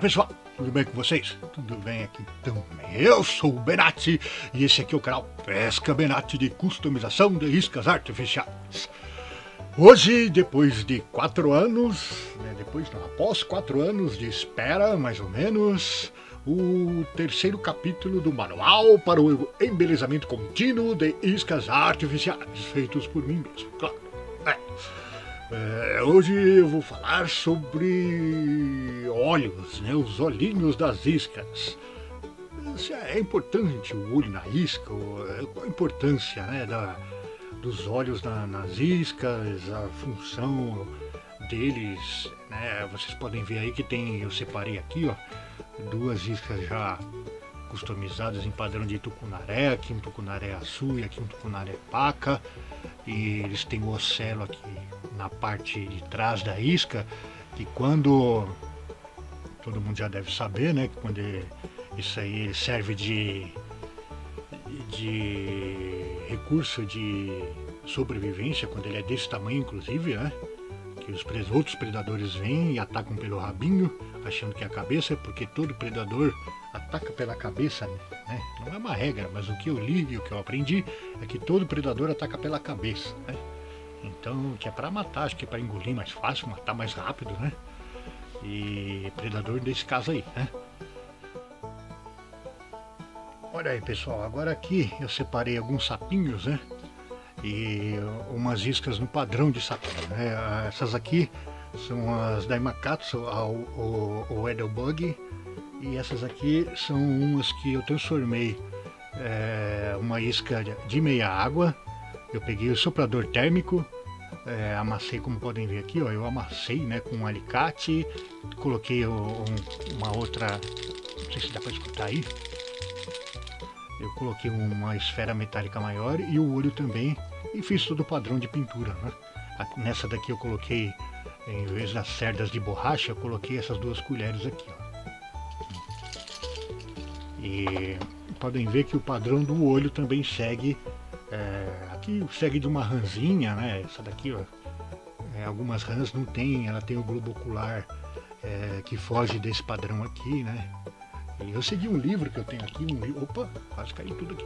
pessoal, tudo bem com vocês? Tudo bem aqui também. Eu sou o Benatti e esse aqui é o canal Pesca Benatti de customização de iscas artificiais. Hoje, depois de 4 anos, após 4 anos de espera, mais ou menos, o terceiro capítulo do manual para o embelezamento contínuo de iscas artificiais, feitos por mim mesmo, claro. Hoje eu vou falar sobre olhos, os olhinhos das iscas. É importante o olho na isca, qual a importância dos olhos nas iscas, a função deles, né? Vocês podem ver aí que eu separei aqui, ó, 2 iscas já customizadas em padrão de tucunaré, aqui um tucunaré açul e aqui um tucunaré paca, e eles têm o ocelo aqui na parte de trás da isca, que quando todo mundo já deve saber, né, que quando isso aí ele serve de recurso de sobrevivência, quando ele é desse tamanho inclusive, né, que os outros predadores vêm e atacam pelo rabinho, achando que é a cabeça, porque todo predador ataca pela cabeça, né? Não é uma regra, mas o que eu li e o que eu aprendi é que todo predador ataca pela cabeça, né? Então, que é para matar, acho que é para engolir mais fácil, matar mais rápido, né? E predador nesse caso aí, né? Olha aí, pessoal, agora aqui eu separei alguns sapinhos, né? E umas iscas no padrão de sapinho, né? Essas aqui são as Daimakatsu, o Edelbug, e essas aqui são umas que eu transformei uma isca de meia água. Eu peguei o soprador térmico, amassei, como podem ver aqui, ó, eu amassei, né, com um alicate, coloquei uma outra, não sei se dá para escutar aí, eu coloquei uma esfera metálica maior e o olho também, e fiz todo o padrão de pintura, né? Nessa daqui eu coloquei, em vez das cerdas de borracha, eu coloquei essas 2 colheres aqui, ó. E podem ver que o padrão do olho também segue, aqui segue de uma rãzinha, né? Essa daqui, ó, algumas rãs não tem, ela tem o globo ocular que foge desse padrão aqui, né? E eu segui um livro que eu tenho aqui, opa, quase caiu tudo aqui.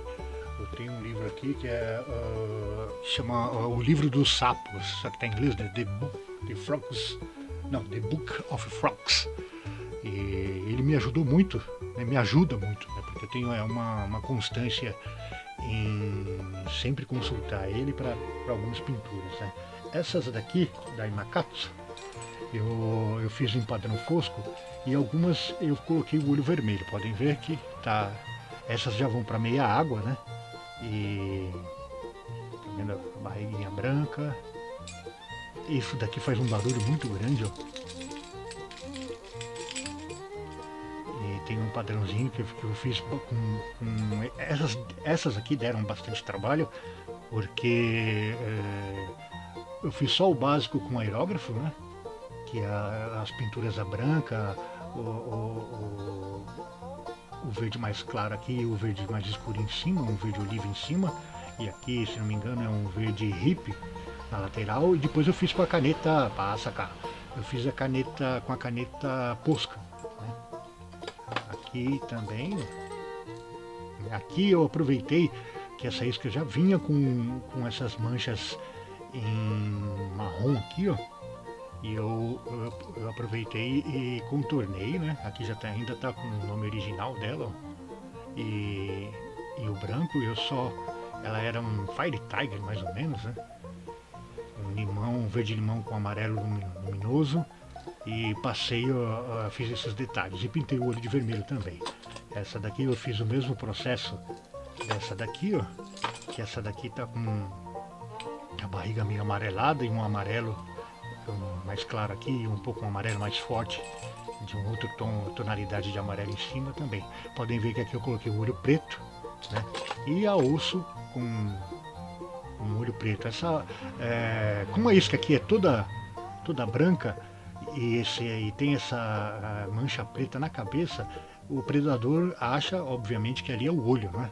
Eu tenho um livro aqui que chama o livro dos sapos, só que está em inglês, né? The Book of Frogs. E ele me ajudou muito, né? Me ajuda muito, né? Porque eu tenho uma constância em sempre consultar ele para algumas pinturas, né? Essas daqui, da Imakatsu, eu fiz em padrão fosco e algumas eu coloquei o olho vermelho. Podem ver que tá, essas já vão para meia água, né? E tá vendo a barriguinha branca? Isso daqui faz um barulho muito grande, ó. E tem um padrãozinho que eu fiz com essas aqui deram bastante trabalho, porque eu fiz só o básico com aerógrafo, né? Que as pinturas a branca, o verde mais claro aqui, o verde mais escuro em cima, um verde oliva em cima, e aqui, se não me engano, é um verde hippie na lateral, e depois eu fiz com a caneta, eu fiz a caneta com a caneta Posca, né? Aqui também, aqui eu aproveitei que essa isca já vinha com essas manchas em marrom aqui, ó. E eu aproveitei e contornei, né? Aqui ainda tá com o nome original dela, ó. E o branco ela era um Fire Tiger mais ou menos, né? Um verde limão com amarelo luminoso, e fiz esses detalhes e pintei o olho de vermelho também. Essa daqui eu fiz o mesmo processo dessa daqui, ó, que essa daqui tá com a barriga meio amarelada e um amarelo mais claro aqui e um pouco um amarelo mais forte de um outro tonalidade de amarelo em cima também. Podem ver que aqui eu coloquei o olho preto, né? E a osso com um olho preto. Como a isca aqui é toda branca e tem essa mancha preta na cabeça, o predador acha, obviamente, que ali é o olho, né?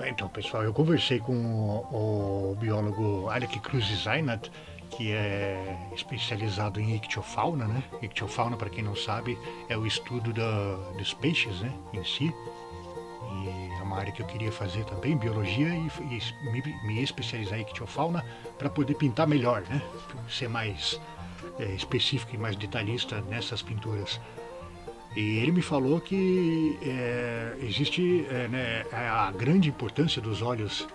Então, pessoal, eu conversei com o biólogo Alec Cruz Zainat, que é especializado em ictiofauna, né? Ictiofauna, para quem não sabe, é o estudo dos peixes, né, em si. E é uma área que eu queria fazer também, biologia, e me especializar em ictiofauna para poder pintar melhor, né? Ser mais específico e mais detalhista nessas pinturas. E ele me falou que existe né, a grande importância dos olhos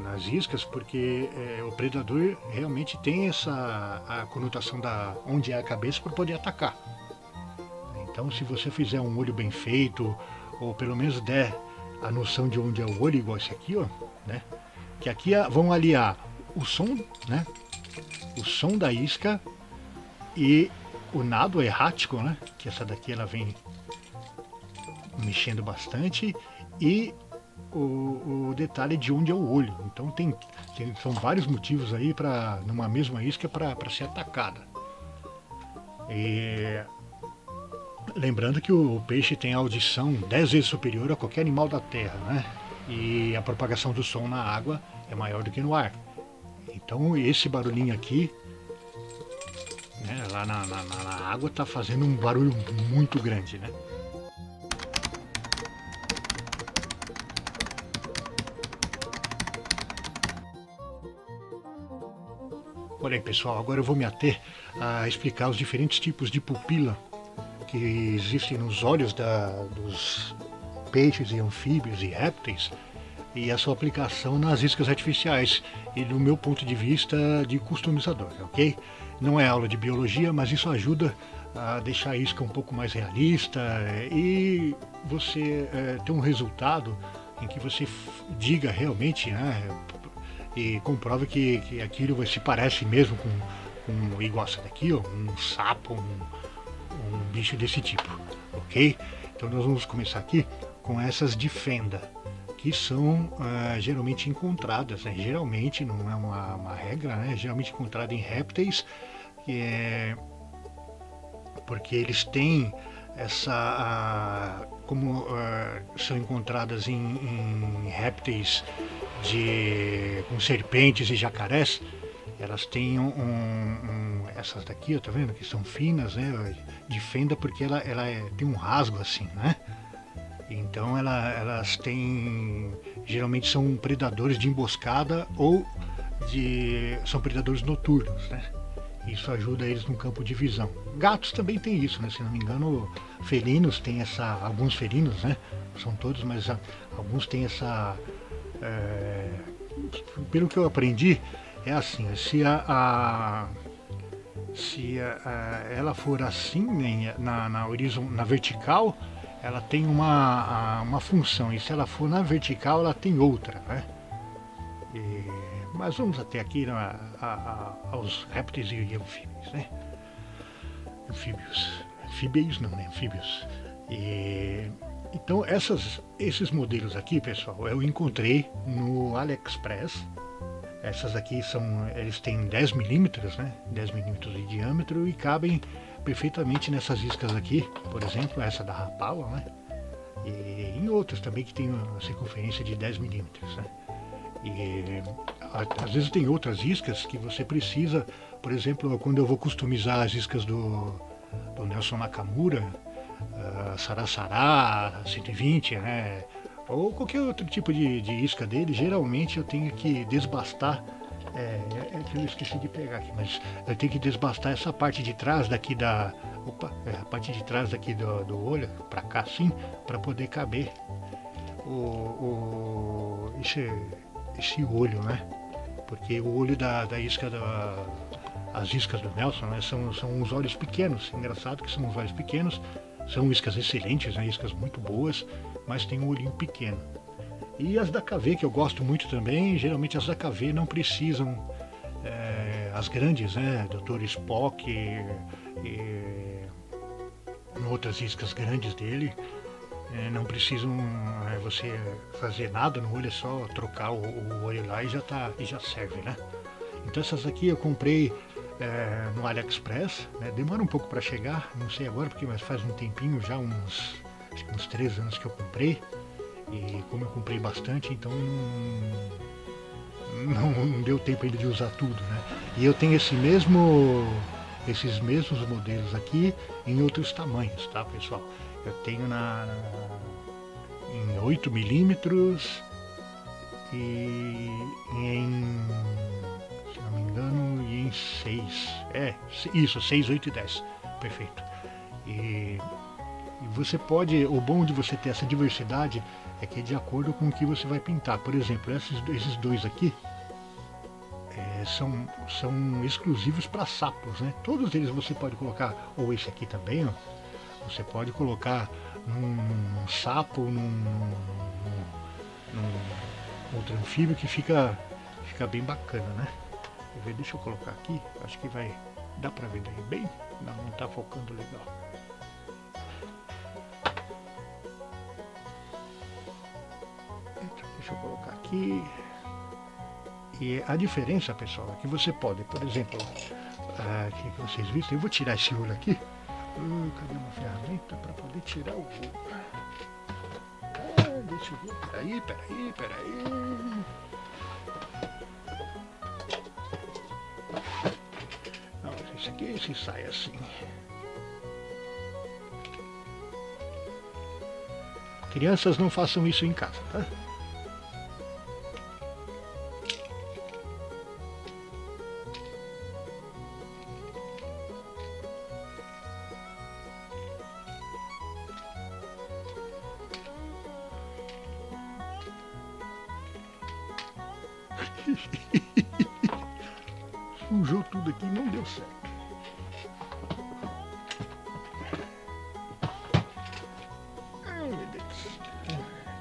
nas iscas, porque o predador realmente tem a conotação da onde é a cabeça para poder atacar. Então, se você fizer um olho bem feito, ou pelo menos der a noção de onde é o olho, igual esse aqui, ó, né? Que aqui vão aliar o som, né? O som da isca e o nado errático, né? Que essa daqui ela vem mexendo bastante, e o detalhe de onde é o olho. Então são vários motivos aí para numa mesma isca para ser atacada. E lembrando que o peixe tem a audição 10 vezes superior a qualquer animal da terra, né? E a propagação do som na água é maior do que no ar. Então esse barulhinho aqui, né, lá na água está fazendo um barulho muito grande, né? Olha aí, pessoal, agora eu vou me ater a explicar os diferentes tipos de pupila que existem nos olhos dos peixes e anfíbios e répteis, e a sua aplicação nas iscas artificiais, e do meu ponto de vista de customizador, ok? Não é aula de biologia, mas isso ajuda a deixar a isca um pouco mais realista e você ter um resultado em que você diga realmente, né, e comprove que aquilo se parece mesmo com igual essa daqui, ó, um sapo, um bicho desse tipo, ok? Então nós vamos começar aqui com essas de fenda, que são geralmente encontradas, né? Geralmente, não é uma regra, né? Geralmente encontrada em répteis, porque eles têm como são encontradas em répteis com serpentes e jacarés, elas têm essas daqui, tá vendo? Que são finas, né? De fenda, porque ela tem um rasgo assim, né? Então elas têm, geralmente são predadores de emboscada ou são predadores noturnos, né? Isso ajuda eles no campo de visão. Gatos também tem isso, né? Se não me engano, felinos tem alguns felinos, né? São todos, mas alguns têm essa. Pelo que eu aprendi, é assim: se ela for assim, né, na vertical, ela tem uma função, e se ela for na vertical, ela tem outra, né? Mas vamos até aqui aos répteis e anfíbios, né? Anfíbios não, né? Anfíbios. Então esses modelos aqui, pessoal, eu encontrei no AliExpress. Essas aqui eles têm 10 milímetros, né? 10 milímetros de diâmetro e cabem perfeitamente nessas iscas aqui, por exemplo, essa da Rapala, né? E em outras também que tem uma circunferência de 10 milímetros, né? E às vezes tem outras iscas que você precisa, por exemplo, quando eu vou customizar as iscas do Nelson Nakamura, Sará 120, né? Ou qualquer outro tipo de isca dele, geralmente eu tenho que desbastar. É que eu esqueci de pegar aqui, mas eu tenho que desbastar essa parte de trás daqui a parte de trás daqui do olho, para cá assim, para poder caber esse olho, né? Porque o olho da isca as iscas do Nelson, né, são uns olhos pequenos. Engraçado que são uns olhos pequenos, são iscas excelentes, né, iscas muito boas, mas tem um olhinho pequeno. E as da KV, que eu gosto muito também, geralmente as da KV não precisam, as grandes, né, Dr. Spock e outras iscas grandes dele, não precisam você fazer nada no olho, é só trocar o olho lá e já serve, né? Então essas aqui eu comprei no AliExpress, né? Demora um pouco para chegar, não sei agora porque, mas faz um tempinho já, acho que uns 3 anos que eu comprei, e como eu comprei bastante, então não deu tempo ainda de usar tudo, né? E eu tenho esses mesmos modelos aqui em outros tamanhos, tá, pessoal? Eu tenho em 8 milímetros e se não me engano, e em 6. Isso, 6, 8 e 10. Perfeito. E você pode, o bom de você ter essa diversidade é que é de acordo com o que você vai pintar. Por exemplo, esses dois aqui são exclusivos para sapos, né? Todos eles você pode colocar, ou esse aqui também, ó, você pode colocar num sapo, num outro anfíbio que fica bem bacana, né? Deixa eu colocar aqui, acho que vai dar para ver daí bem. Não tá focando legal. Deixa eu colocar aqui. E a diferença, pessoal, é que você pode, por exemplo, aqui que vocês viram, eu vou tirar esse olho aqui. Cadê uma ferramenta para poder tirar o olho? Deixa eu ver. Peraí. Não, esse aqui se sai assim. Crianças, não façam isso em casa, tá? Sujou tudo aqui, não deu certo. Ai, meu Deus.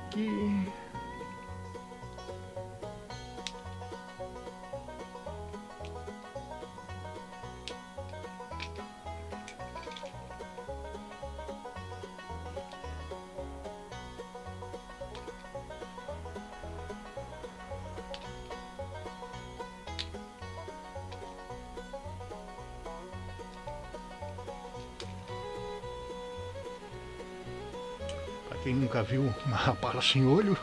Aqui. Quem nunca viu uma rapala sem olho?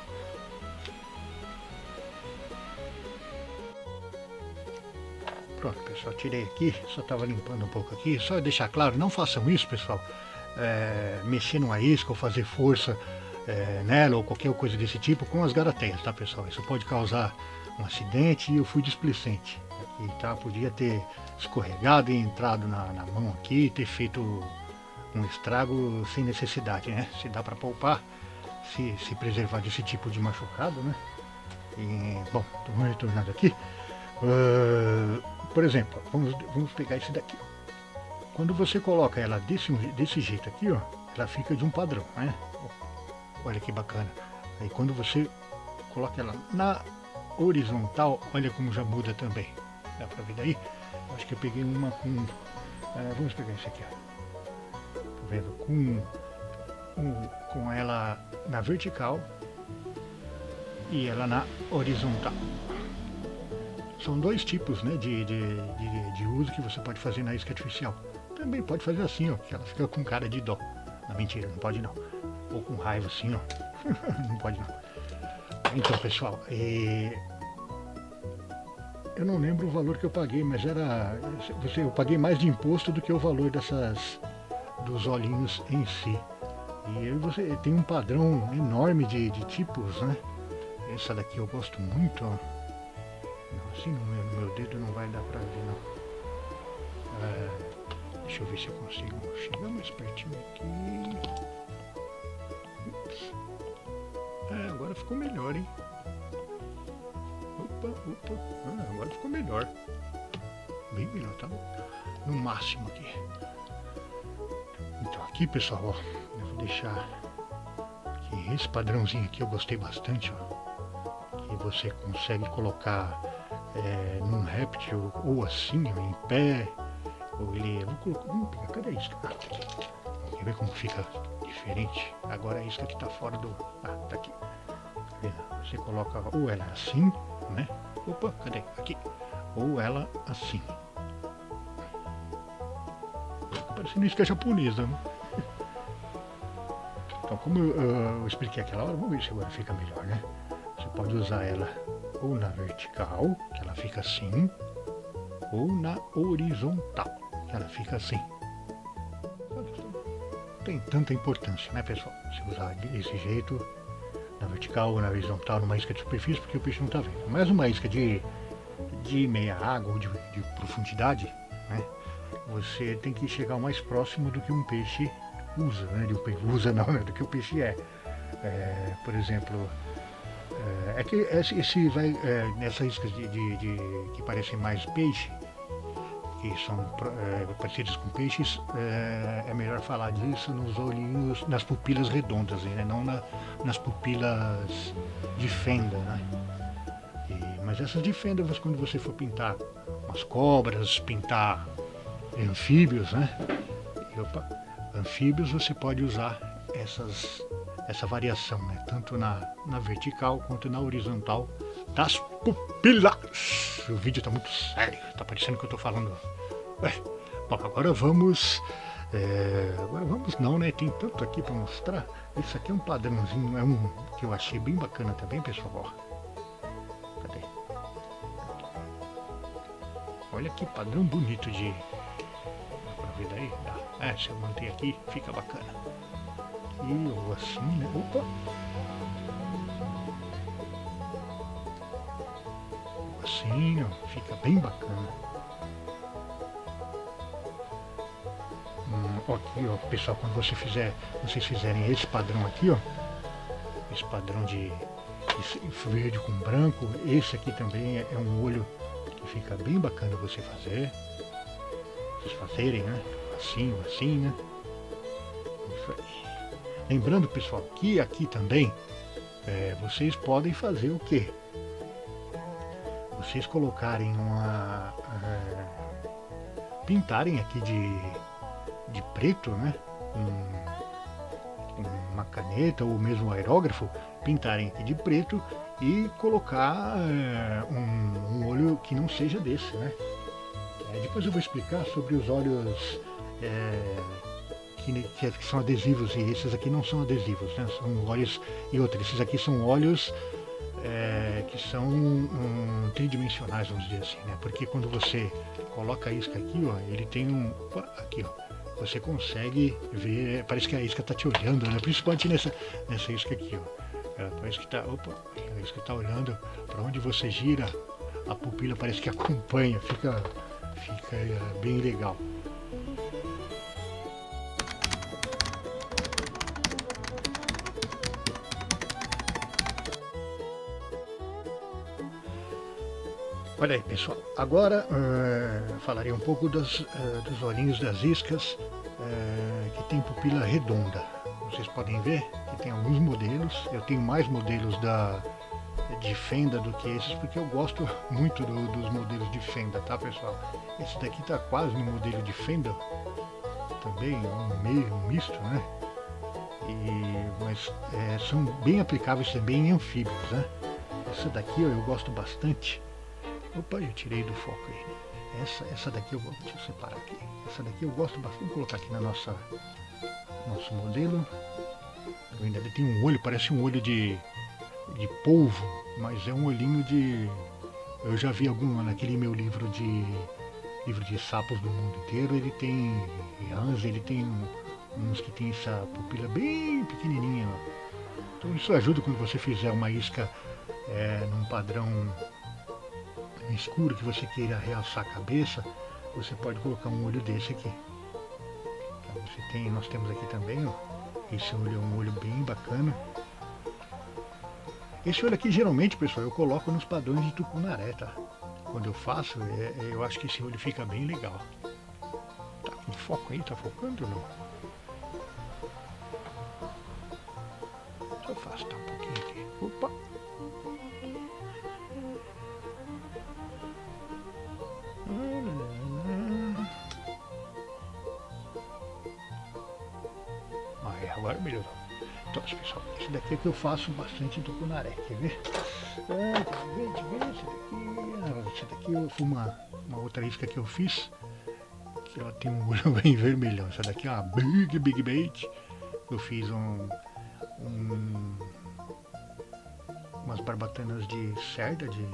Pronto, pessoal, tirei aqui, só estava limpando um pouco aqui. Só deixar claro, não façam isso, pessoal. Mexer numa isca ou fazer força nela ou qualquer coisa desse tipo com as garateias, tá, pessoal? Isso pode causar um acidente e eu fui displicente. Aqui, tá? Podia ter escorregado e entrado na mão aqui e ter feito um estrago sem necessidade, né? Se dá para poupar, se preservar desse tipo de machucado, né? Bom, vamos retornando aqui. Por exemplo, vamos pegar esse daqui. Quando você coloca ela desse jeito aqui, ó, ela fica de um padrão, né? Olha que bacana. Aí quando você coloca ela na horizontal, olha como já muda também. Dá pra ver daí? Acho que eu peguei uma com... vamos pegar esse aqui, ó. Vendo com ela na vertical e ela na horizontal. São dois tipos, né, de uso que você pode fazer na isca artificial. Também pode fazer assim, ó, que ela fica com cara de dó. Não, mentira, não pode não. Ou com raiva assim, ó. Não pode não. Então, pessoal, eu não lembro o valor que eu paguei, mas eu paguei mais de imposto do que o valor dos olhinhos em si. E aí você tem um padrão enorme de tipos, né? Essa daqui eu gosto muito, ó. Assim no meu dedo não vai dar pra ver, não. Deixa eu ver se eu consigo chegar mais pertinho aqui. Ups. Agora ficou melhor, hein? Opa. Agora ficou melhor. Bem melhor, tá? No máximo aqui. Então aqui, pessoal, ó, eu vou deixar aqui esse padrãozinho aqui, eu gostei bastante, ó, que você consegue colocar num réptil ou assim, ó, em pé, ou ele... Vamos pegar, cadê isso? Quer ver como fica diferente? Agora a isca que tá fora do... tá aqui. Tá vendo? Você coloca ou ela assim, né? Opa, cadê? Aqui. Ou ela assim. Parecendo isca japonesa, né? Então, como eu expliquei aquela hora, vamos ver se agora fica melhor, né? Você pode usar ela ou na vertical, que ela fica assim, ou na horizontal, que ela fica assim. Não tem tanta importância, né, pessoal? Se usar desse jeito, na vertical ou na horizontal, numa isca de superfície, porque o peixe não está vendo. Mas uma isca de meia água ou de profundidade, né, você tem que chegar o mais próximo do que um peixe usa, né? Do que o peixe é. Por exemplo, é que esse vai nessas iscas que parecem mais peixe, que são parecidas com peixes, é melhor falar disso nos olhinhos, nas pupilas redondas, né? Não nas pupilas de fenda, né? Mas essas de fenda, quando você for pintar umas cobras, pintar anfíbios, né? Anfíbios você pode usar essa variação, né? Tanto na vertical quanto na horizontal das pupilas. O vídeo está muito sério, está parecendo que eu estou falando. Bom, agora vamos. Agora vamos não, né? Tem tanto aqui para mostrar. Esse aqui é um padrãozinho, é um que eu achei bem bacana também, pessoal. Ó. Cadê? Olha que padrão bonito de. Dá pra ver daí? Dá. Se eu manter aqui, fica bacana. E ou assim, né? Opa! Assim, ó, fica bem bacana. Aqui, ó, pessoal, quando vocês fizerem esse padrão aqui, ó, esse padrão de verde com branco, esse aqui também é um olho que fica bem bacana vocês fazerem, né? Assim ou assim, né? Isso aí. Lembrando, pessoal, que aqui também vocês podem fazer o quê? Vocês colocarem pintarem aqui de preto, né? Uma caneta ou mesmo um aerógrafo, pintarem aqui de preto e colocar um olho que não seja desse, né? Depois eu vou explicar sobre os olhos que são adesivos, e esses aqui não são adesivos, né? São olhos e outros. Esses aqui são olhos que são tridimensionais, vamos dizer assim, né? Porque quando você coloca a isca aqui, ó, ele tem aqui, ó, você consegue ver, parece que a isca está te olhando, né? Principalmente nessa isca aqui, ó. Parece que a isca está olhando para onde você gira, a pupila parece que acompanha, fica bem legal. Olha aí, pessoal, agora falarei um pouco dos olhinhos das iscas que tem pupila redonda. Vocês podem ver que tem alguns modelos, eu tenho mais modelos de fenda do que esses, porque eu gosto muito dos modelos de fenda, tá, pessoal? Esse daqui tá quase no modelo de fenda, também um misto, né? Mas são bem aplicáveis também em anfíbios, né? Essa daqui eu gosto bastante. Opa, eu tirei do foco aí. Essa daqui deixa eu separar aqui. Essa daqui eu gosto bastante. Vou colocar aqui na nosso modelo. Ele tem um olho, parece um olho de polvo, mas é um olhinho de. Eu já vi naquele meu livro de sapos do mundo inteiro. Ele tem rãs, ele tem uns que tem essa pupila bem pequenininha. Então isso ajuda quando você fizer uma isca num padrão escuro que você queira realçar a cabeça, você pode colocar um olho desse aqui. Então, nós temos aqui também, ó, esse olho é um olho bem bacana. Esse olho aqui geralmente, pessoal, eu coloco nos padrões de tucunaré, tá? Quando eu faço, eu acho que esse olho fica bem legal. Tá com foco aí? Tá focando ou não? Deixa eu afastar um pouquinho aqui. Opa! Agora melhorou. Então, pessoal, esse daqui é que eu faço bastante em tucunaré, quer ver? Deixa eu ver, esse daqui foi uma outra isca que eu fiz, que ela tem um olho bem vermelhão. Essa daqui é uma big bait. Eu fiz uma umas barbatanas de cerda, de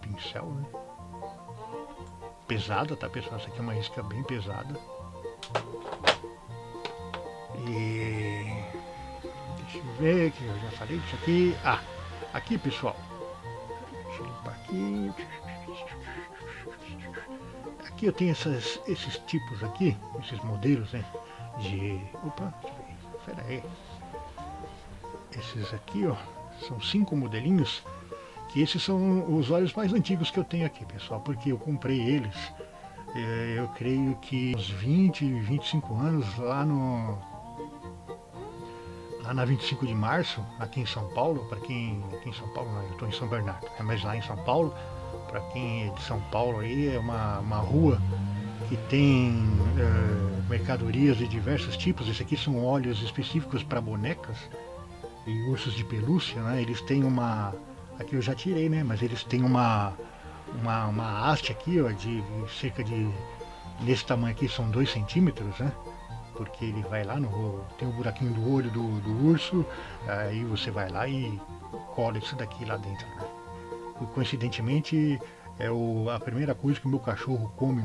pincel, né? Pesada, tá pessoal? Essa aqui é uma isca bem pesada. E deixa eu ver, que eu já falei disso aqui. Ah, aqui pessoal. Deixa eu limpar aqui. Aqui eu tenho esses tipos aqui, esses modelos, né? De. Opa, espera aí. Esses aqui, ó, são 5 modelinhos. Que esses são os olhos mais antigos que eu tenho aqui, pessoal, porque eu comprei eles, eu creio que uns 20, 25 anos lá na 25 de março, aqui em São Paulo, para quem aqui em São Paulo, não, eu estou em São Bernardo, mas lá em São Paulo, para quem é de São Paulo aí, é uma rua que tem mercadorias de diversos tipos. Esse aqui são óleos específicos para bonecas e ursos de pelúcia, né? Eles têm uma... Aqui eu já tirei, né? Mas eles têm uma haste aqui, ó, de cerca de... Nesse tamanho aqui são 2 centímetros, né? Porque ele vai lá no... Tem o buraquinho do olho do urso, aí você vai lá e cola isso daqui lá dentro, né? E, coincidentemente, é a primeira coisa que o meu cachorro come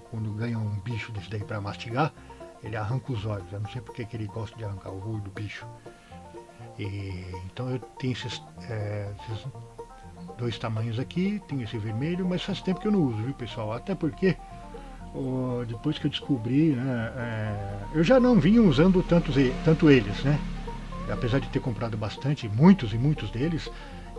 quando ganha um bicho desse daí para mastigar, ele arranca os olhos. Eu não sei porque que ele gosta de arrancar o olho do bicho. Então eu tenho esses 2 tamanhos aqui, tenho esse vermelho, mas faz tempo que eu não uso, viu pessoal? Até porque depois que eu descobri, né, eu já não vinha usando tanto eles, né? Apesar de ter comprado bastante, muitos deles,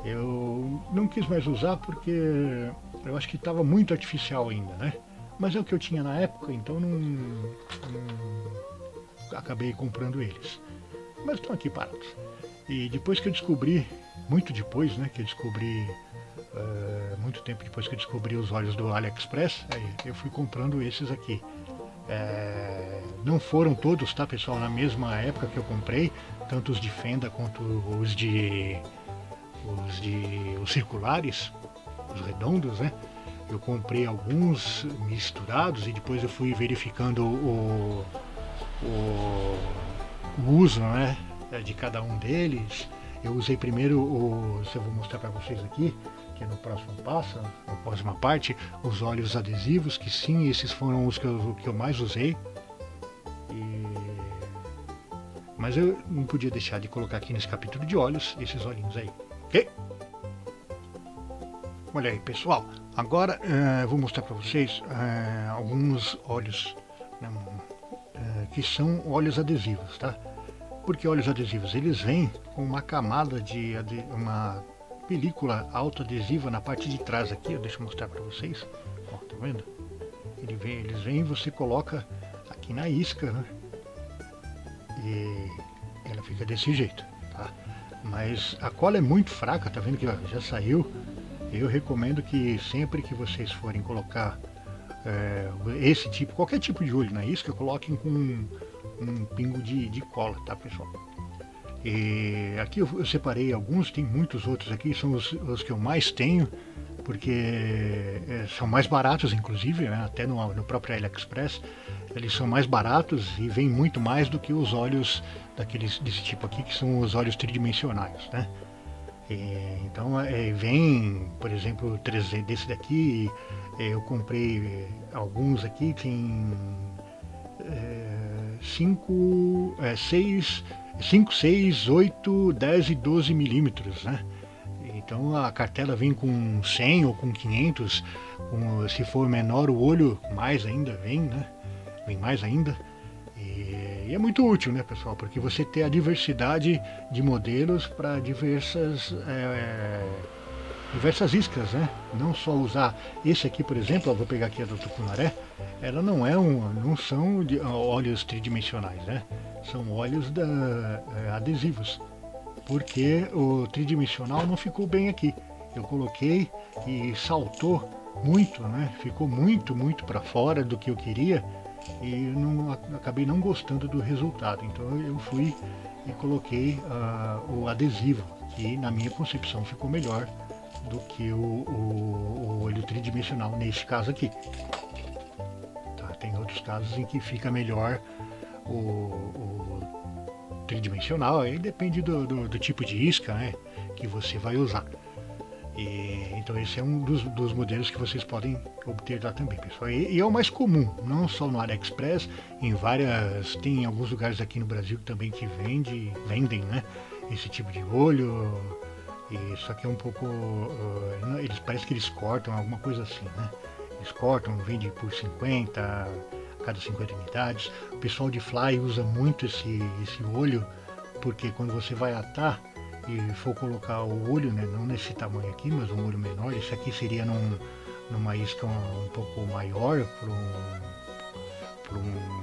eu não quis mais usar porque eu acho que estava muito artificial ainda, né? Mas é o que eu tinha na época, então não acabei comprando eles. Mas estão aqui parados. E depois que eu descobri, muito depois, né, que eu descobri, muito tempo depois que eu descobri os olhos do AliExpress, aí eu fui comprando esses aqui. Não foram todos, tá pessoal, na mesma época que eu comprei, tanto os de fenda quanto os circulares, os redondos, né? Eu comprei alguns misturados e depois eu fui verificando o uso, né, de cada um deles. Eu usei primeiro eu vou mostrar para vocês aqui, que é no próximo passo, na próxima parte, os óleos adesivos, que sim, esses foram os que eu mais usei. Mas eu não podia deixar de colocar aqui nesse capítulo de óleos esses olhinhos aí, ok? Olha aí pessoal, agora eu vou mostrar para vocês alguns óleos, né, que são óleos adesivos, tá? Porque óleos adesivos, eles vêm com uma camada uma película autoadesiva na parte de trás aqui, deixa eu mostrar para vocês, ó, tá vendo? Eles vêm e você coloca aqui na isca, né? E ela fica desse jeito, tá? Mas a cola é muito fraca, tá vendo que já saiu? Eu recomendo que sempre que vocês forem colocar esse tipo, qualquer tipo de olho na isca, coloquem com um pingo de cola, tá pessoal? E aqui eu separei alguns, tem muitos outros aqui, são os que eu mais tenho, porque são mais baratos inclusive, né? Até no próprio AliExpress, eles são mais baratos e vêm muito mais do que os óleos desse tipo aqui, que são os óleos tridimensionais, né? Então vem, por exemplo, 3 desse daqui, eu comprei alguns aqui, tem 5, 6, 8, 10 e 12 milímetros, né? Então a cartela vem com 100 ou com 500, se for menor o olho, mais ainda vem, né? Vem mais ainda. E é muito útil, né, pessoal? Porque você tem a diversidade de modelos para diversas iscas, né? Não só usar esse aqui, por exemplo, eu vou pegar aqui a do tucunaré, ela não são óleos tridimensionais, né? São óleos adesivos, porque o tridimensional não ficou bem aqui. Eu coloquei e saltou muito, né? Ficou muito para fora do que eu queria e acabei não gostando do resultado. Então eu fui e coloquei o adesivo, que na minha concepção ficou melhor do que o olho tridimensional nesse caso aqui. Tá? Tem outros casos em que fica melhor o tridimensional, aí depende do tipo de isca, né, que você vai usar. Então esse é um dos modelos que vocês podem obter lá também, pessoal. E é o mais comum, não só no AliExpress, tem alguns lugares aqui no Brasil também que vendem, né, esse tipo de olho. E só que é um pouco, parece que eles cortam, alguma coisa assim, né? Eles cortam, vendem por 50, a cada 50 unidades. O pessoal de fly usa muito esse olho, porque quando você vai atar e for colocar o olho, né, não nesse tamanho aqui, mas um olho menor, esse aqui seria numa isca um pouco maior, para um,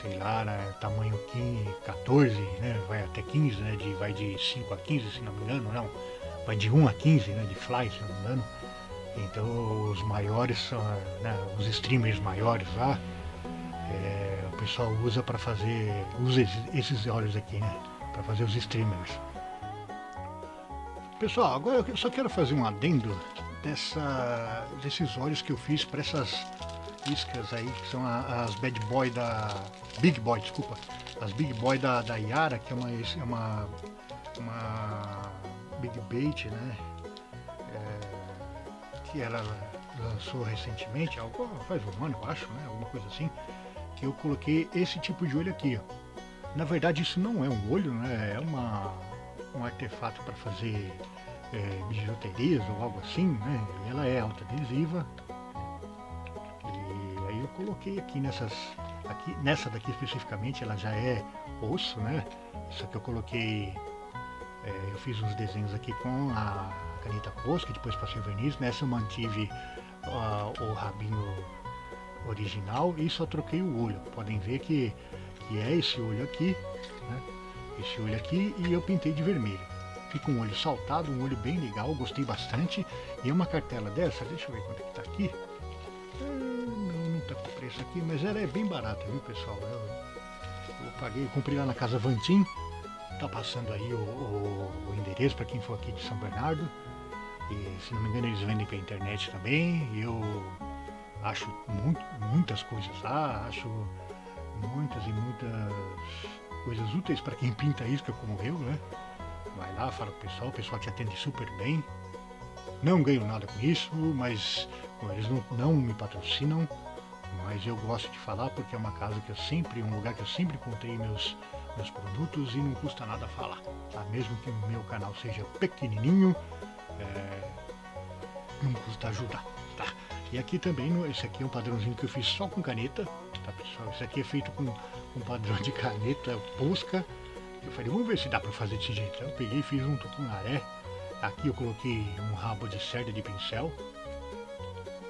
sei lá, né, tamanho 15, 14, né, vai até 15, né, vai de 5 a 15, se não me engano, não, vai de 1 a 15, né, de fly, se não me engano. Então os maiores são, né, os streamers maiores lá, o pessoal usa esses olhos aqui, né, para fazer os streamers. Pessoal, agora eu só quero fazer um adendo desses olhos que eu fiz para essas iscas aí, que são as Big Boy, desculpa, as Big Boy da Yara, que é uma Big Bait, né, que ela lançou recentemente, faz um ano eu acho, né, alguma coisa assim, que eu coloquei esse tipo de olho aqui, ó. Na verdade isso não é um olho, né, é um artefato para fazer bijuterias ou algo assim, né? Ela é autoadesiva. E aí eu coloquei aqui nessa daqui especificamente, ela já é osso, né? Só que eu coloquei, eu fiz uns desenhos aqui com a caneta Posca, depois passei o verniz. Nessa eu mantive o rabinho original e só troquei o olho. Podem ver que é esse olho aqui, né? Esse olho aqui, e eu pintei de vermelho. Fica um olho saltado, um olho bem legal, gostei bastante. E uma cartela dessa, deixa eu ver quanto é que tá aqui. Não tá com preço aqui, mas ela é bem barata, viu, pessoal? Eu comprei lá na Casa Vantim. Tá passando aí o endereço para quem for aqui de São Bernardo. E se não me engano eles vendem pela internet também. E eu acho muitas coisas lá, acho muitas coisas úteis para quem pinta isca como eu, né? Vai lá, fala com o pessoal te atende super bem. Não ganho nada com isso, mas eles não me patrocinam, mas eu gosto de falar porque é uma casa um lugar que eu sempre encontrei meus produtos e não custa nada falar, tá? Mesmo que o meu canal seja pequenininho, não custa ajudar, tá? E aqui também, esse aqui é um padrãozinho que eu fiz só com caneta, tá, pessoal? Esse aqui é feito com padrão de caneta Posca. Eu falei, vamos ver se dá pra fazer desse jeito. Então eu peguei e fiz um tucunaré. Aqui eu coloquei um rabo de cerda de pincel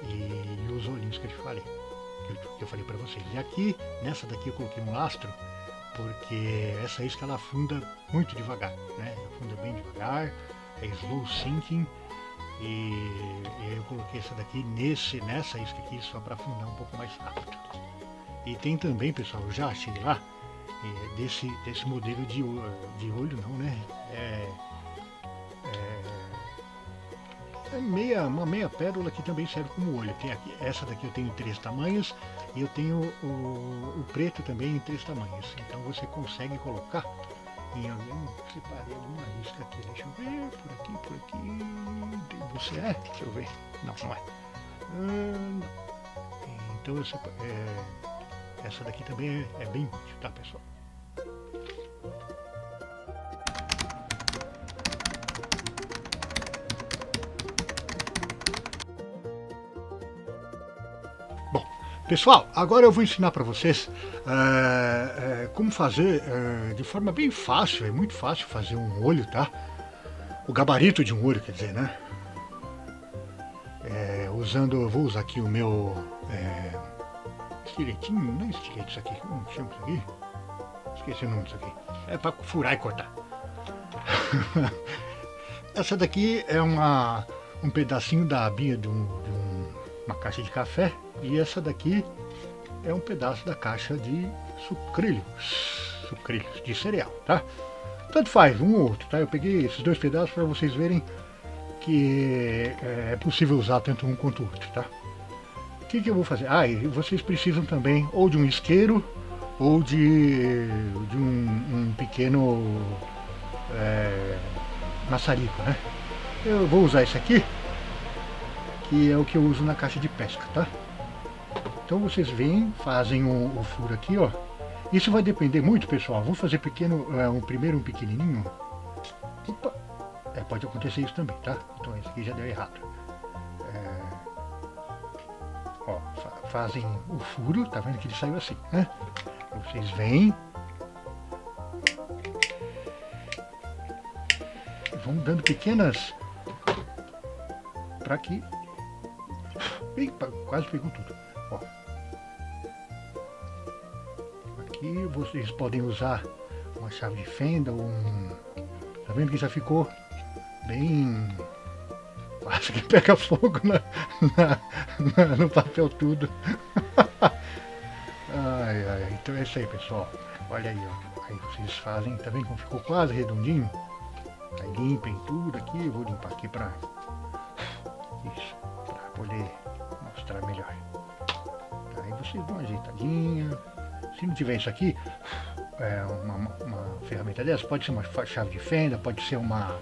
e os olhinhos que eu te falei, que eu falei pra vocês. E aqui, nessa daqui eu coloquei um lastro, porque essa isca ela afunda muito devagar, né? Afunda bem devagar, é slow sinking. E eu coloquei essa daqui nessa isca aqui só para afundar um pouco mais rápido. E tem também, pessoal, eu já achei lá, desse modelo de olho não, né? Uma meia pérola que também serve como olho. Tem aqui, essa daqui eu tenho em 3 tamanhos e eu tenho o preto também em 3 tamanhos. Então você consegue colocar em algum. Separei alguma isca aqui, deixa eu ver, por aqui. Você é? Deixa eu ver. Não é. Não. Então essa daqui também é bem útil, tá, pessoal? Bom, pessoal, agora eu vou ensinar para vocês como fazer de forma bem fácil, é muito fácil fazer um olho, tá? O gabarito de um olho, quer dizer, né? Eu vou usar aqui o meu estiletinho, não é estilete isso aqui, como chama isso aqui? Esqueci o nome disso aqui. É para furar e cortar. Essa daqui é um pedacinho da abinha de uma caixa de café, e essa daqui é um pedaço da caixa de sucrilhos de cereal, tá? Tanto faz, um ou outro, tá? Eu peguei esses 2 pedaços para vocês verem que é possível usar tanto um quanto o outro, tá? O que eu vou fazer? E vocês precisam também ou de um isqueiro ou de um pequeno maçarico, né? Eu vou usar esse aqui, que é o que eu uso na caixa de pesca, tá? Então vocês vêm, fazem o furo aqui, ó. Isso vai depender muito, pessoal. Vamos fazer pequeno, primeiro um pequenininho. Opa! Pode acontecer isso também, tá? Então esse aqui já deu errado. Ó, fazem o furo, tá vendo que ele saiu assim, né? Vocês vêm, vão dando pequenas para que... Eita, quase pegou tudo. Ó. Aqui vocês podem usar uma chave de fenda ou um... Tá vendo que já ficou bem... Quase que pega fogo no papel tudo. Ai, então é isso aí, pessoal. Olha aí, ó. Aí vocês fazem, tá vendo como ficou quase redondinho? Aí limpem tudo aqui, eu vou limpar aqui pra... Isso, pra poder mostrar melhor. Tá, aí vocês dão uma ajeitadinha. Se não tiver isso aqui, uma ferramenta dessa, pode ser uma chave de fenda, pode ser uma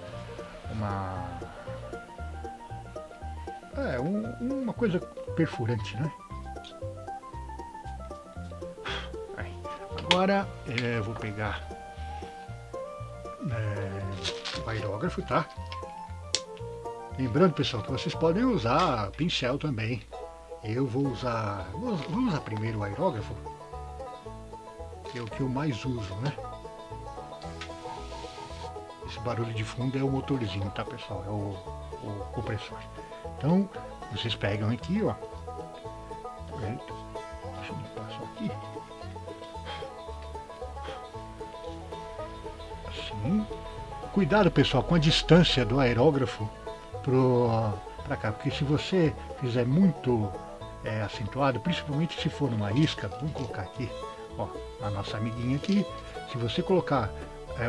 coisa perfurante, né? Aí. Agora eu vou pegar o aerógrafo, tá? Lembrando, pessoal, que vocês podem usar pincel também. Eu vou usar primeiro o aerógrafo, que é o que eu mais uso, né? Esse barulho de fundo é o motorzinho, tá, pessoal? É o compressor. Então, vocês pegam aqui, ó. Deixa eu limpar só aqui. Assim. Cuidado, pessoal, com a distância do aerógrafo para cá, porque se você fizer muito acentuado, principalmente se for numa isca, vamos colocar aqui, ó, a nossa amiguinha aqui. Se você colocar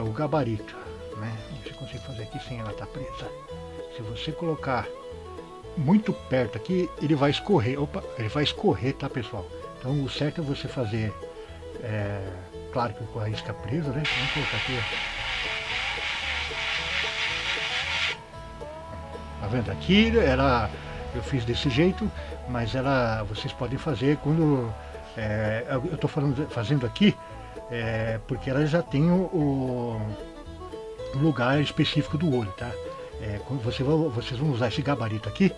o gabarito, né? Você consegue fazer aqui sem ela estar presa. Se você colocar muito perto aqui, ele vai escorrer. Opa, ele vai escorrer, tá, pessoal? Então o certo é você fazer, claro que com a isca presa, né? Vamos colocar aqui, ó. Tá vendo? Aqui eu fiz desse jeito, mas vocês podem fazer quando eu estou fazendo aqui, porque ela já tem o lugar específico do olho, tá? Quando vocês vão usar esse gabarito aqui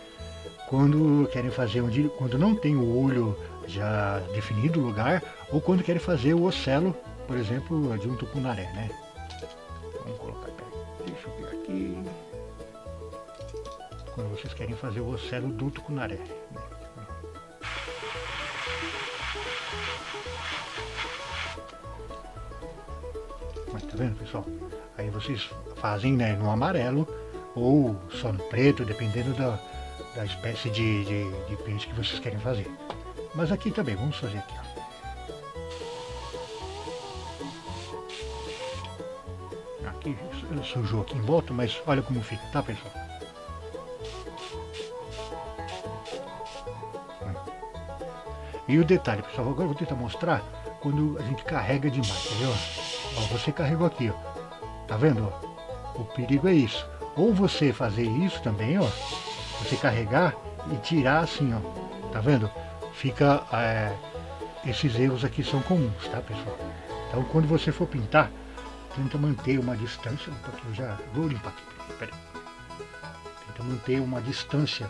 quando querem fazer quando não tem o olho já definido o lugar, ou quando querem fazer o ocelo, por exemplo, de um tucunaré, né? Vamos colocar, deixa eu ver aqui. Quando vocês querem fazer o ocelo do tucunaré, né? Mas tá vendo, pessoal? Aí vocês fazem, né, no amarelo ou só no preto, dependendo da espécie de peixe que vocês querem fazer. Mas aqui também, vamos fazer aqui, ó. Aqui sujou aqui em volta, mas olha como fica, tá, pessoal? E o detalhe, pessoal, agora eu vou tentar mostrar quando a gente carrega demais, entendeu? Ó, você carregou aqui, ó. Tá vendo? Ó? O perigo é isso. Ou você fazer isso também, ó. Você carregar e tirar assim, ó. Tá vendo? Fica... esses erros aqui são comuns, tá, pessoal? Então, quando você for pintar, tenta manter uma distância. Porque eu já vou limpar aqui. Peraí. Tenta manter uma distância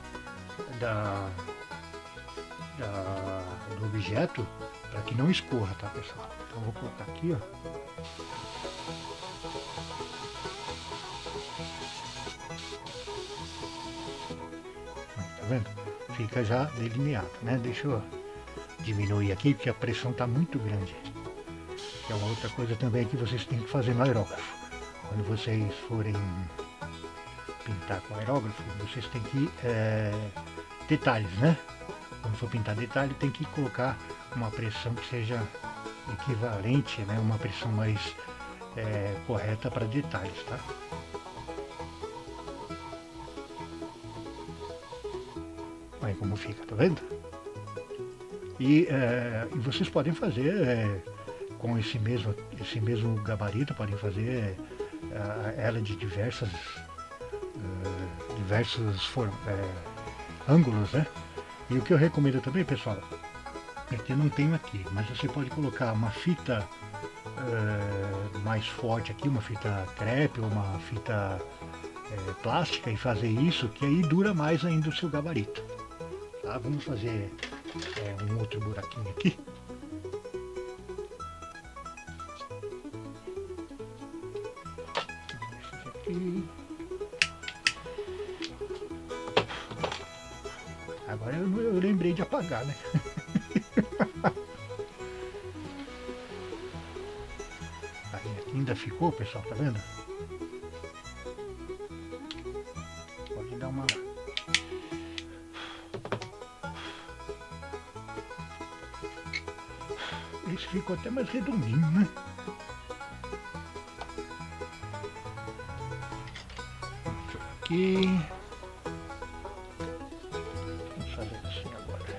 do objeto para que não escorra, tá, pessoal? Então eu vou colocar aqui, ó. Tá vendo? Fica já delineado, né? Deixa eu diminuir aqui porque a pressão está muito grande. Que é uma outra coisa também que vocês têm que fazer no aerógrafo. Quando vocês forem pintar com aerógrafo, vocês têm que detalhes, né? Quando for pintar detalhe, tem que colocar uma pressão que seja equivalente, né? Uma pressão mais correta para detalhes, tá? Olha como fica, tá vendo? E vocês podem fazer com esse mesmo gabarito, podem fazer ela de diversas diversos ângulos, né? E o que eu recomendo também, pessoal, é que eu não tenho aqui, mas você pode colocar uma fita mais forte aqui, uma fita crepe ou uma fita plástica e fazer isso, que aí dura mais ainda o seu gabarito. Tá? Vamos fazer um outro buraquinho aqui. Esse aqui. Agora eu lembrei de apagar, né? Aí aqui ainda ficou, pessoal, tá vendo? Pode dar uma... Esse ficou até mais redondinho, né? Aqui. Vamos fazer assim agora.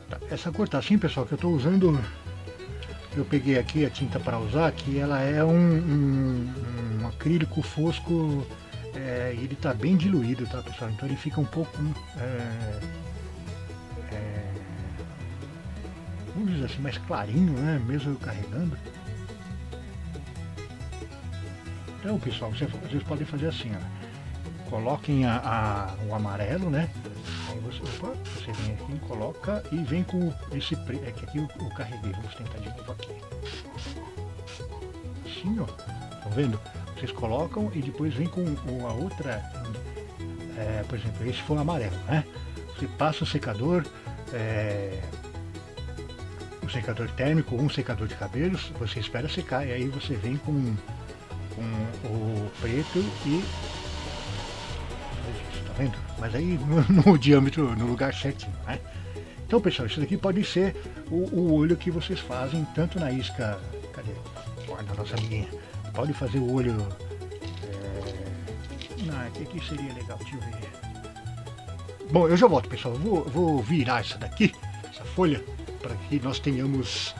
Tá, essa cor tá assim, pessoal, que eu tô usando. Eu peguei aqui a tinta para usar, que ela é um acrílico fosco, e ele está bem diluído, tá, pessoal? Então ele fica um pouco, vamos dizer assim, mais clarinho, né? Mesmo eu carregando. Então, pessoal, vocês podem fazer assim, ó. Coloquem o amarelo, né? Aí você vem aqui, coloca e vem com esse preto. É que aqui eu carreguei, vamos tentar de novo aqui. Assim, ó. Estão vendo? Vocês colocam e depois vem com a outra. Por exemplo, esse foi o amarelo, né? Você passa o secador térmico, um secador de cabelos, você espera secar e aí você vem com o preto e... Tá vendo? Mas aí no diâmetro, no lugar certinho, né? Então, pessoal, isso daqui pode ser o olho que vocês fazem tanto na isca... Cadê? Na nossa amiguinha. Pode fazer o olho... o que seria legal? Deixa eu ver. Bom, eu já volto, pessoal. Vou virar essa daqui, essa folha, para que nós tenhamos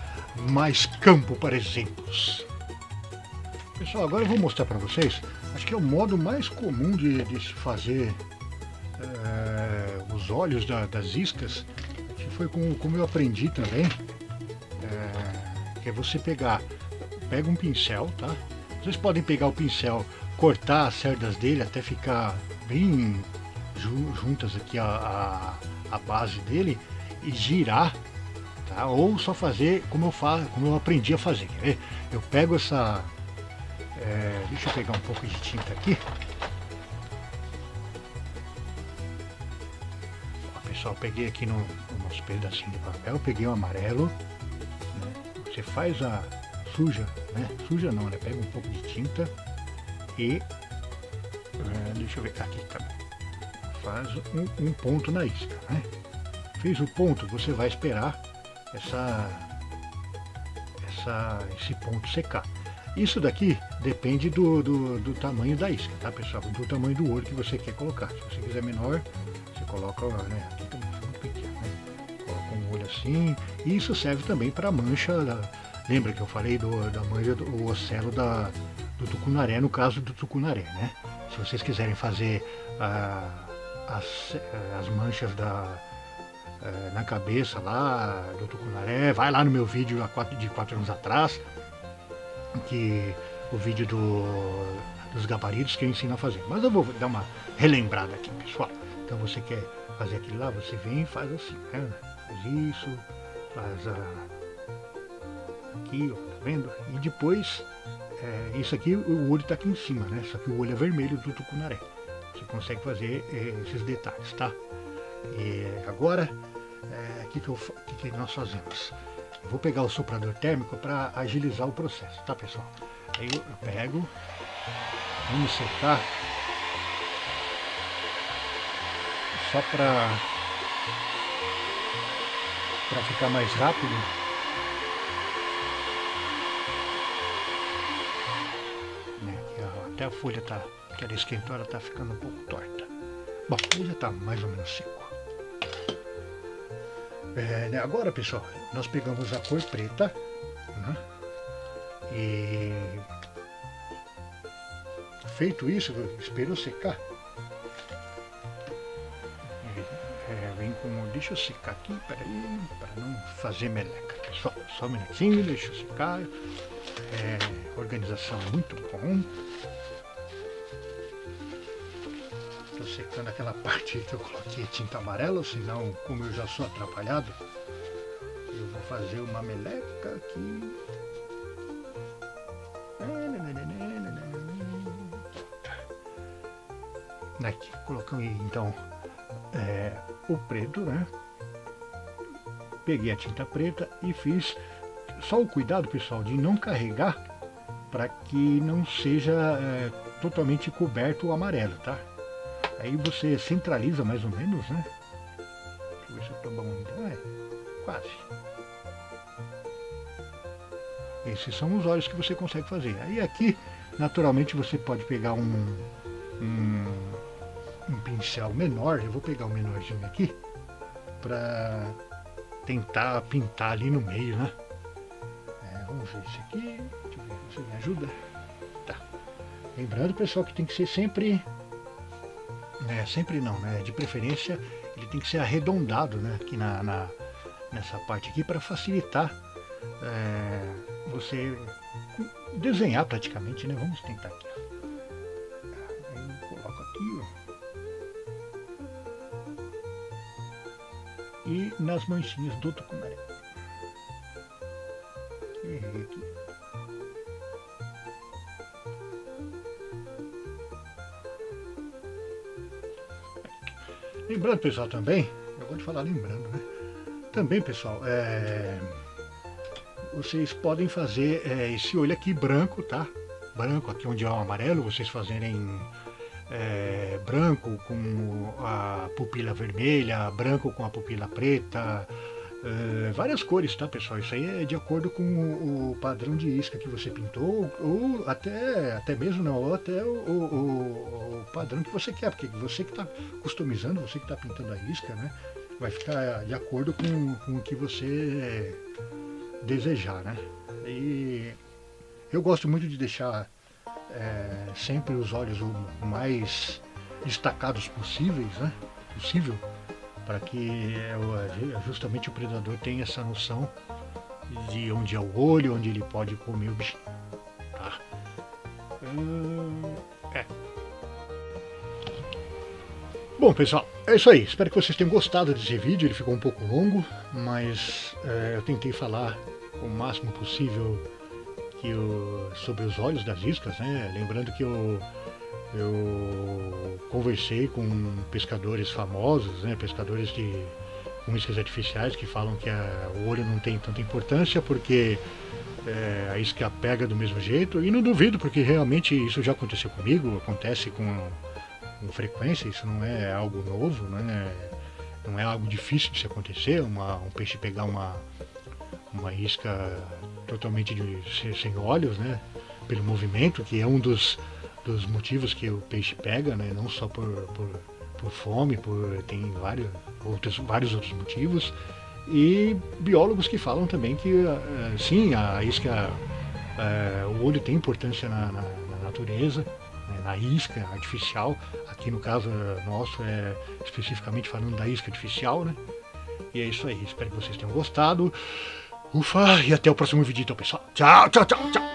mais campo para exemplos. Pessoal, agora eu vou mostrar para vocês, acho que é o modo mais comum de se fazer os olhos das iscas, que foi como eu aprendi também, que é você pega um pincel, tá? Vocês podem pegar o pincel, cortar as cerdas dele até ficar bem juntas aqui a base dele e girar, tá? Ou só fazer como eu aprendi a fazer. Quer ver? Eu pego essa... deixa eu pegar um pouco de tinta aqui. Ó, pessoal, peguei aqui no nosso pedacinho de papel, peguei o amarelo, né? Você faz a suja, né? Suja não, né? Pega um pouco de tinta e deixa eu ver aqui também. Faz um ponto na isca, né? Fez o ponto, você vai esperar esse ponto secar. Isso daqui depende do tamanho da isca, tá, pessoal? Do tamanho do olho que você quer colocar. Se você quiser menor, você coloca, né? Aqui também é muito pequeno, né? Coloca um olho assim. E isso serve também para a mancha. Lembra que eu falei da mancha do ocelo do tucunaré, no caso do tucunaré, né? Se vocês quiserem fazer as manchas na cabeça lá do tucunaré, vai lá no meu vídeo de 4 anos atrás, que o vídeo dos gabaritos que eu ensino a fazer. Mas eu vou dar uma relembrada aqui, pessoal. Então você quer fazer aquilo lá, você vem e faz assim, né? Faz isso, faz aqui, ó, tá vendo? E depois, isso aqui, o olho tá aqui em cima, né? Só que o olho é vermelho do tucunaré. Você consegue fazer esses detalhes, tá? E agora, o que nós fazemos? Eu vou pegar o soprador térmico para agilizar o processo, tá, pessoal? Aí eu pego, vamos secar, só para ficar mais rápido. Né? Até a folha que ela esquentou, ela tá ficando um pouco torta. Bom, ele já tá mais ou menos seco. Agora, pessoal, nós pegamos a cor preta, né? E feito isso, esperou secar. Vem com... Deixa eu secar aqui, peraí, para não fazer meleca. Só um minutinho, deixa eu secar. Organização muito bom. Estou secando aquela parte que eu coloquei tinta amarela, senão, como eu já sou atrapalhado, eu vou fazer uma meleca aqui. Aqui, colocamos então o preto, né? Peguei a tinta preta e fiz só o cuidado, pessoal, de não carregar para que não seja totalmente coberto o amarelo, tá? Aí você centraliza mais ou menos, né? Deixa eu ver se eu tô bom ainda. Quase. Esses são os olhos que você consegue fazer. Aí aqui, naturalmente, você pode pegar um pincel menor. Eu vou pegar o menorzinho aqui para tentar pintar ali no meio, né? Vamos ver esse aqui. Deixa eu ver se você me ajuda. Tá. Lembrando, pessoal, que tem que ser sempre... sempre não, né? De preferência, ele tem que ser arredondado, né? Aqui nessa parte aqui, para facilitar você desenhar praticamente, né? Vamos tentar aqui. Aí eu coloco aqui, ó. E nas manchinhas do tucunaré. Errei aqui. Lembrando, pessoal, também, eu vou te falar lembrando, né? Também, pessoal, vocês podem fazer esse olho aqui branco, tá? Branco, aqui onde é o amarelo, vocês fazerem branco com a pupila vermelha, branco com a pupila preta, várias cores, tá, pessoal? Isso aí é de acordo com o padrão de isca que você pintou, ou até mesmo não, ou até o padrão que você quer, porque você que está customizando, você que está pintando a isca, né? Vai ficar de acordo com o que você desejar, né? E eu gosto muito de deixar sempre os olhos o mais destacados possível, para que justamente o predador tenha essa noção de onde é o olho, onde ele pode comer o bichinho, tá? Bom, pessoal, é isso aí. Espero que vocês tenham gostado desse vídeo. Ele ficou um pouco longo, mas eu tentei falar o máximo possível sobre os olhos das iscas, né? Lembrando que eu conversei com pescadores famosos, né? Pescadores com iscas artificiais que falam que o olho não tem tanta importância porque a isca pega do mesmo jeito, e não duvido, porque realmente isso já aconteceu comigo, acontece com frequência, isso não é algo novo, né? Não é algo difícil de se acontecer, um peixe pegar uma isca totalmente sem olhos, né? Pelo movimento, que é um dos motivos que o peixe pega, né? Não só por fome, tem vários outros motivos. E biólogos que falam também que sim, a isca, o olho tem importância na natureza, né? Na isca artificial. Aqui no caso nosso especificamente falando da isca artificial, né? E é isso aí, espero que vocês tenham gostado. Ufa, e até o próximo vídeo então, pessoal. Tchau, tchau, tchau, tchau.